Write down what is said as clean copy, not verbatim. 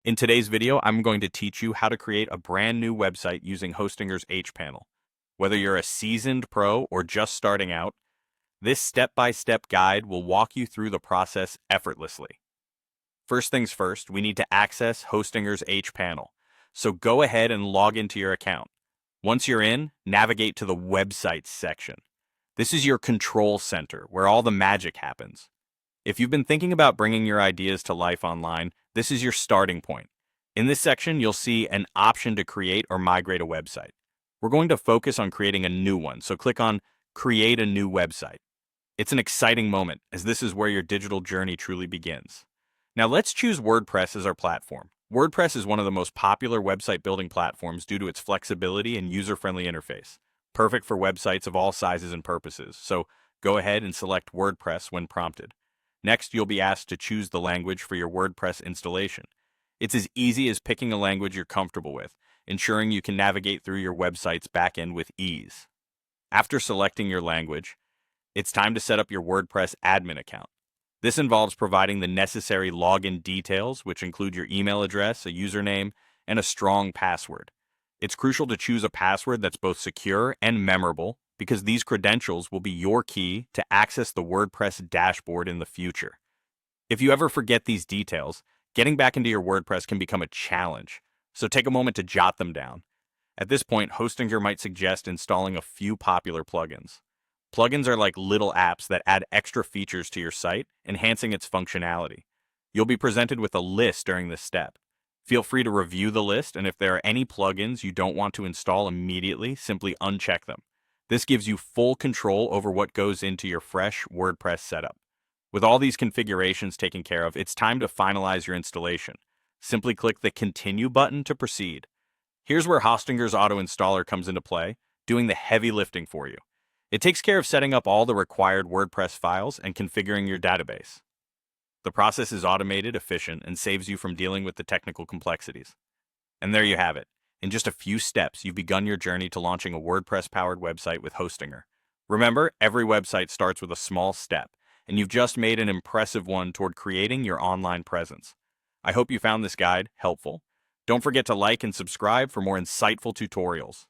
In today's video, I'm going to teach you how to create a brand new website using Hostinger's H-Panel. Whether you're a seasoned pro or just starting out, this step-by-step guide will walk you through the process effortlessly. First things first, we need to access Hostinger's H-Panel. So go ahead and log into your account. Once you're in, navigate to the Websites section. This is your control center, where all the magic happens. If you've been thinking about bringing your ideas to life online, this is your starting point. In this section, you'll see an option to create or migrate a website. We're going to focus on creating a new one, so click on Create a New Website. It's an exciting moment, as this is where your digital journey truly begins. Now let's choose WordPress as our platform. WordPress is one of the most popular website building platforms due to its flexibility and user-friendly interface. Perfect for websites of all sizes and purposes, so go ahead and select WordPress when prompted. Next, you'll be asked to choose the language for your WordPress installation. It's as easy as picking a language you're comfortable with, ensuring you can navigate through your website's backend with ease. After selecting your language, it's time to set up your WordPress admin account. This involves providing the necessary login details, which include your email address, a username, and a strong password. It's crucial to choose a password that's both secure and memorable, because these credentials will be your key to access the WordPress dashboard in the future. If you ever forget these details, getting back into your WordPress can become a challenge, so take a moment to jot them down. At this point, Hostinger might suggest installing a few popular plugins. Plugins are like little apps that add extra features to your site, enhancing its functionality. You'll be presented with a list during this step. Feel free to review the list, and if there are any plugins you don't want to install immediately, simply uncheck them. This gives you full control over what goes into your fresh WordPress setup. With all these configurations taken care of, it's time to finalize your installation. Simply click the Continue button to proceed. Here's where Hostinger's Auto Installer comes into play, doing the heavy lifting for you. It takes care of setting up all the required WordPress files and configuring your database. The process is automated, efficient, and saves you from dealing with the technical complexities. And there you have it. In just a few steps, you've begun your journey to launching a WordPress-powered website with Hostinger. Remember, every website starts with a small step, and you've just made an impressive one toward creating your online presence. I hope you found this guide helpful. Don't forget to like and subscribe for more insightful tutorials.